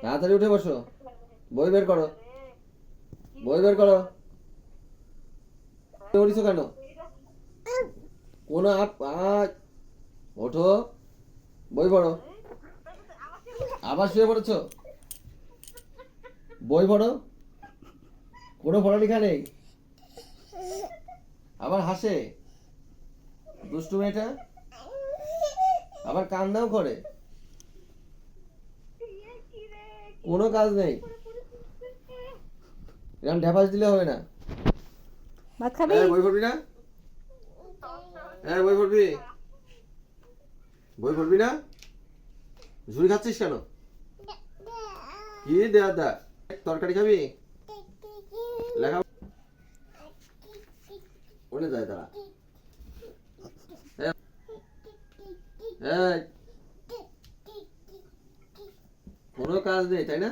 তাড়াতাড়ি উঠে বসো, বই বের করো, বই বের করো। উঠেছো কেন? কোনো ওঠো, বই পড়ো। আবার শুয়ে পড়েছো, বই পড়ো। কোনো পড়ালেখা নেই, আবার হাসে দুষ্টু মেয়েটা, আবার কান্নাও করে। কোনো কাজ নেই, এরকম ঢ্যাপাস দিলে হবে না। ভাত খাবি? বই পড়বি না? বই পড়বি? বই পড়বি না? ঝুড়ি খাচ্ছিস কেন? কি দেয়া দা? তরকারি খাবি? লেখা ওনে যায় তারা। এই, কোনো কাজ নেই তাই না?